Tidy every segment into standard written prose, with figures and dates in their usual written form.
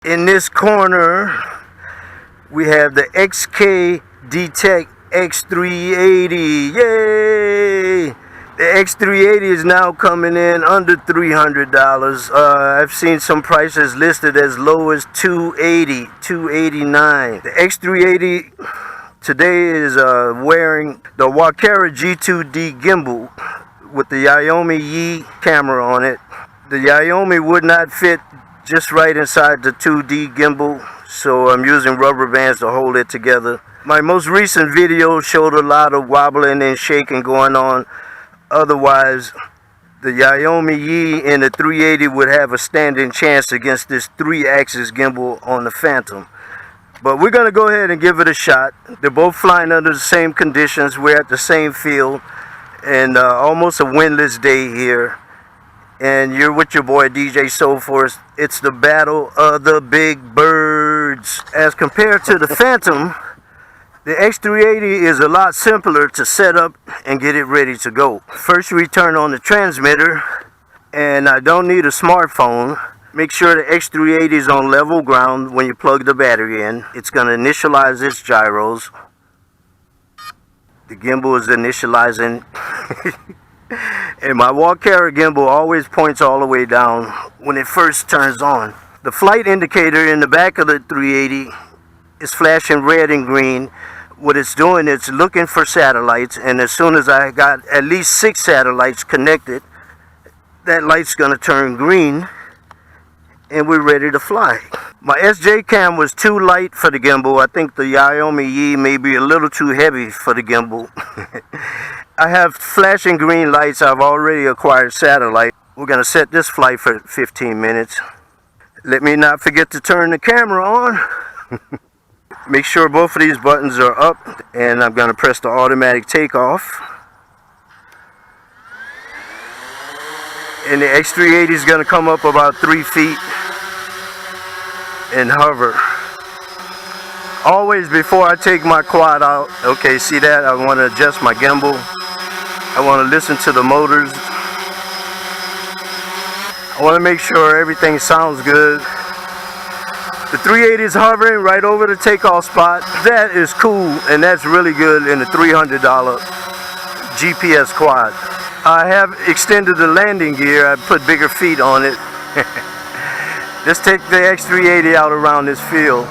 In this corner, we have the XK D-Tech X-380. Yay! The X-380 is now coming in under $300. I've seen some prices listed as low as $280, $289. The X-380 today is wearing the WALKERA G2D gimbal with the XIAOMI Yi camera on it. The XIAOMI would not fit just right inside the 2D gimbal, so I'm using rubber bands to hold it together. My most recent video showed a lot of wobbling and shaking going on. Otherwise, the XIAOMI Yi and the 380 would have a standing chance against this 3-axis gimbal on the Phantom. But we're going to go ahead and give it a shot. They're both flying under the same conditions. We're at the same field, and almost a windless day here. And you're with your boy DJ Soulforce. It's the battle of the big birds. As compared to the Phantom, the X-380 is a lot simpler to set up and get it ready to go. First, we turn on the transmitter, and I don't need a smartphone. Make sure the X-380 is on level ground when you plug the battery in. It's going to initialize its gyros. The gimbal is initializing. And my WALKERA gimbal always points all the way down when it first turns on. The flight indicator in the back of the 380 is flashing red and green. What it's doing, it's looking for satellites, and as soon as I got at least 6 satellites connected, that light's going to turn green, and we're ready to fly. My SJ cam was too light for the gimbal. I think the XIAOMI Yi may be a little too heavy for the gimbal. I have flashing green lights. I've already acquired satellite. We're going to set this flight for 15 minutes. Let me not forget to turn the camera on. Make sure both of these buttons are up, and I'm going to press the automatic takeoff. And the X-380 is going to come up about 3 feet and hover. Always before I take my quad out, okay, see that? I want to adjust my gimbal. I want to listen to the motors. I want to make sure everything sounds good. The 380 is hovering right over the takeoff spot. That is cool, and that's really good in the $300 GPS quad. I have extended the landing gear. I put bigger feet on it. Let's take the X-380 out around this field.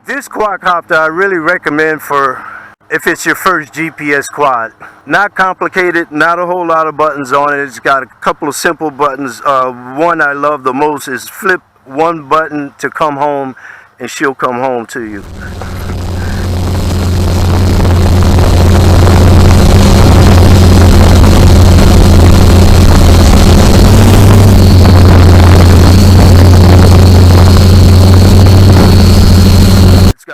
This quadcopter I really recommend for if it's your first GPS quad. Not complicated, not a whole lot of buttons on it. It's got a couple of simple buttons. One I love the most is flip one button to come home, and she'll come home to you.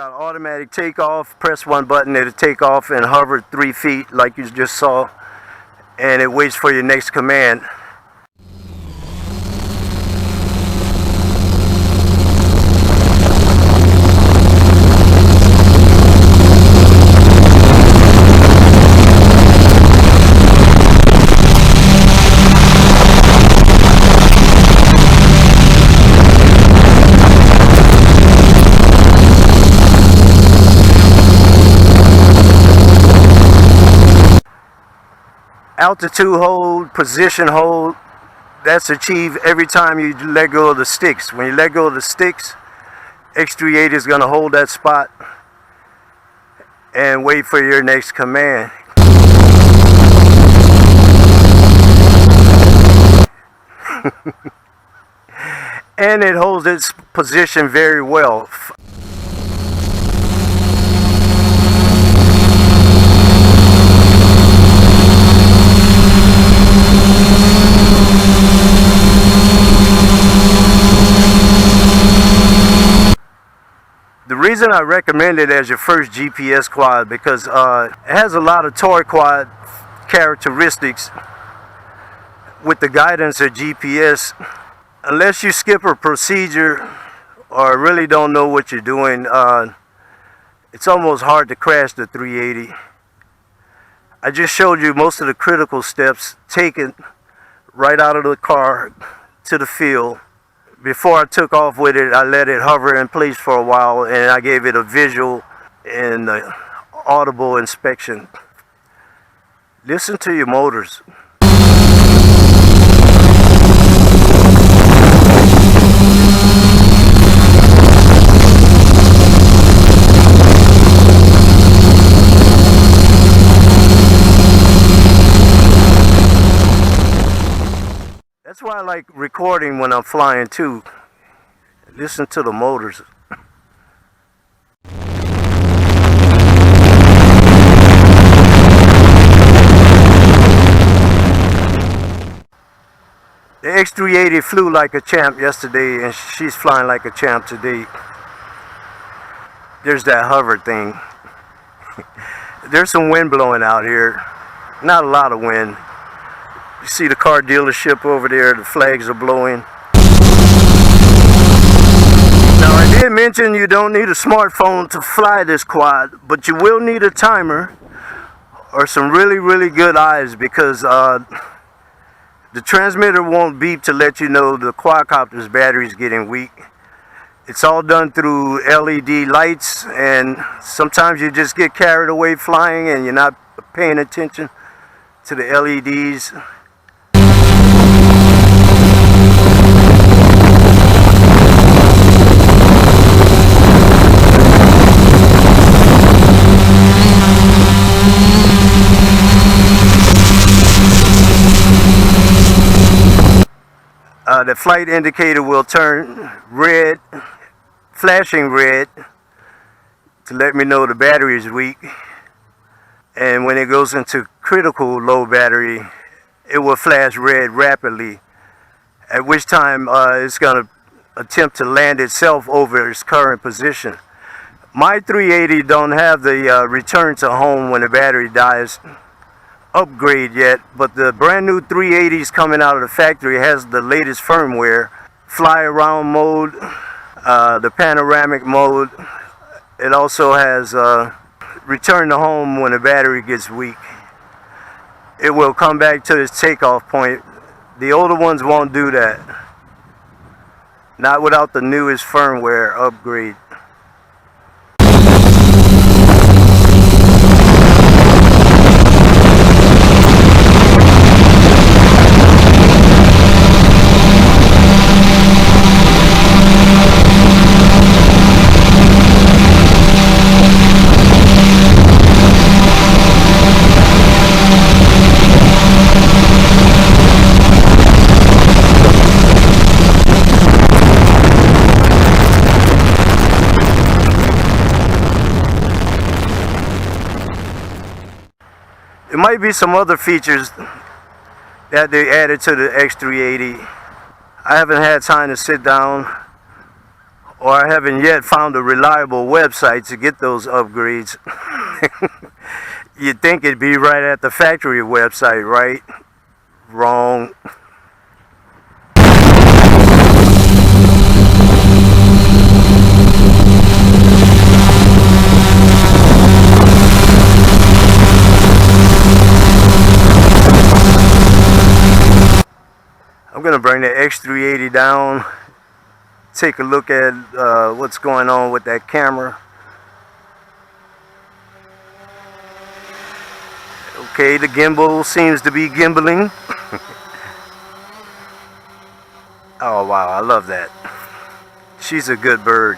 Automatic takeoff. Press one button, it'll take off and hover 3 feet like you just saw, and it waits for your next command. Altitude hold, position hold, that's achieved every time you let go of the sticks. When you let go of the sticks, X-380 is going to hold that spot and wait for your next command. And it holds its position very well. The reason I recommend it as your first GPS quad because it has a lot of toy quad characteristics with the guidance of GPS, unless you skip a procedure or really don't know what you're doing, it's almost hard to crash the 380. I just showed you most of the critical steps taken right out of the car to the field. Before I took off with it, I let it hover in place for a while, and I gave it a visual and audible inspection. Listen to your motors. That's why I like recording when I'm flying too. Listen to the motors. The X-380 flew like a champ yesterday, and she's flying like a champ today. There's that hover thing. There's some wind blowing out here. Not a lot of wind. You see the car dealership over there, the flags are blowing. Now I did mention you don't need a smartphone to fly this quad, but you will need a timer or some really good eyes, because the transmitter won't beep to let you know the quadcopter's battery is getting weak. It's all done through LED lights, and sometimes you just get carried away flying and you're not paying attention to the LEDs. The flight indicator will turn red, flashing red, to let me know the battery is weak. And when it goes into critical low battery, it will flash red rapidly, at which time it's going to attempt to land itself over its current position. My 380 don't have the return to home when the battery dies upgrade yet, but the brand new 380s coming out of the factory has the latest firmware. Fly around mode, the panoramic mode. It also has return to home when the battery gets weak. It will come back to its takeoff point. The older ones won't do that. Not without the newest firmware upgrade. There might be some other features that they added to the X-380. I haven't had time to sit down, or I haven't yet found a reliable website to get those upgrades. You'd think it'd be right at the factory website, right? Wrong. I'm going to bring the X-380 down, take a look at what's going on with that camera. Okay, the gimbal seems to be gimbaling. Oh wow, I love that. She's a good bird.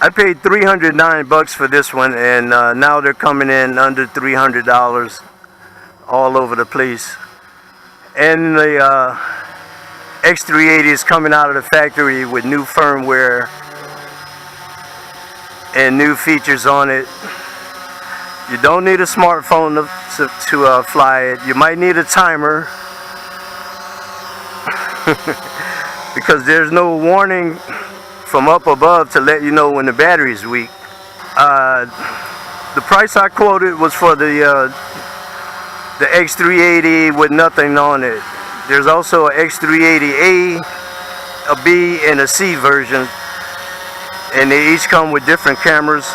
I paid $309 for this one, and now they're coming in under $300 all over the place. And the X-380 is coming out of the factory with new firmware and new features on it. You don't need a smartphone to fly it. You might need a timer because there's no warning from up above to let you know when the battery is weak. The price I quoted was for the X-380 with nothing on it. There's also an X-380A, a B, and a C version, and they each come with different cameras.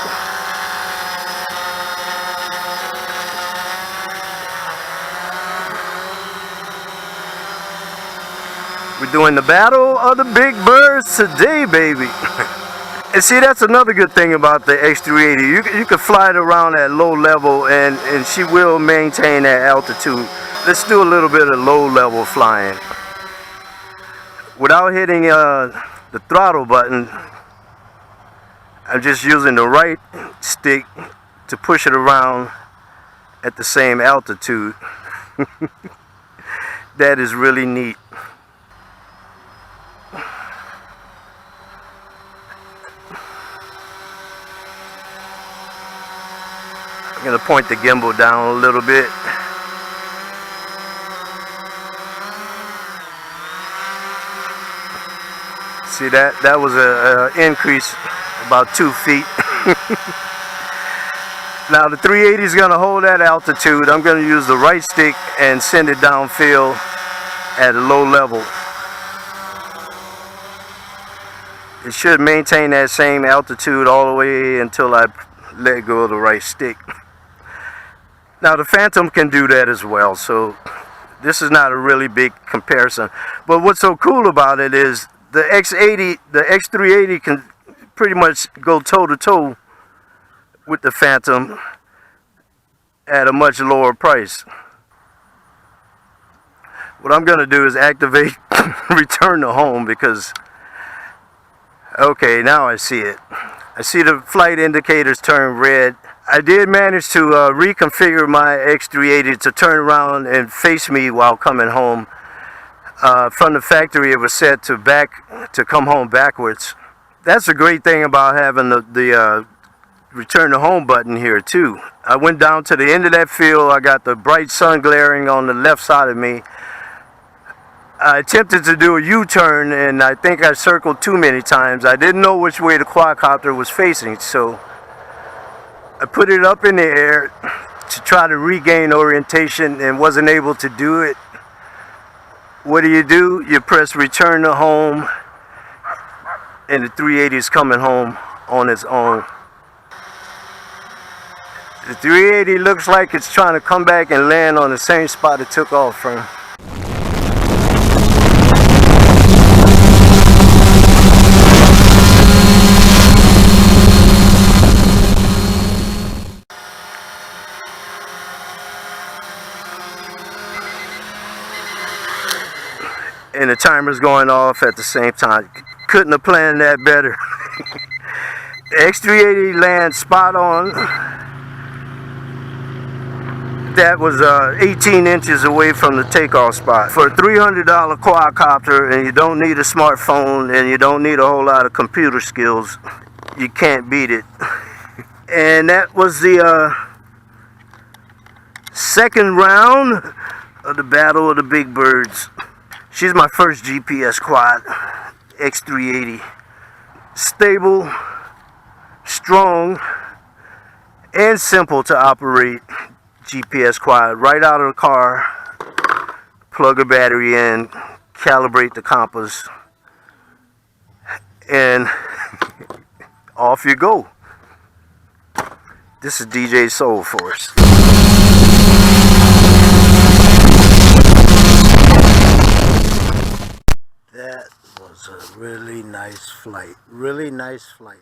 We're doing the battle of the big birds today, baby. And see, that's another good thing about the X-380. You can fly it around at low level, and she will maintain that altitude. Let's do a little bit of low level flying. Without hitting the throttle button, I'm just using the right stick to push it around at the same altitude. That is really neat. I'm going to point the gimbal down a little bit. See, that was an increase about 2 feet. Now the 380 is going to hold that altitude. I'm going to use the right stick and send it downfield at a low level. It should maintain that same altitude all the way until I let go of the right stick. Now the Phantom can do that as well, so this is not a really big comparison. But what's so cool about it is the X380 can pretty much go toe-to-toe with the Phantom at a much lower price. What I'm going to do is activate return to home, because okay, now I see it. I see the flight indicators turn red. I did manage to reconfigure my X380 to turn around and face me while coming home. From the factory, it was set to come home backwards. That's a great thing about having the return to home button here too. I went down to the end of that field. I got the bright sun glaring on the left side of me. I attempted to do a U-turn, and I think I circled too many times. I didn't know which way the quadcopter was facing, so I put it up in the air to try to regain orientation and wasn't able to do it. What do? You press return to home, and the 380 is coming home on its own. The 380 looks like it's trying to come back and land on the same spot it took off from. And the timer's going off at the same time. Couldn't have planned that better. The X380 lands spot on. That was 18 inches away from the takeoff spot. For a $300 quadcopter, and you don't need a smartphone, and you don't need a whole lot of computer skills, you can't beat it. And that was the second round of the Battle of the Big Birds. She's my first GPS quad, X380. Stable, strong, and simple to operate GPS quad. Right out of the car, plug a battery in, calibrate the compass, and off you go. This is DJ Soul Force. That was a really nice flight. Really nice flight.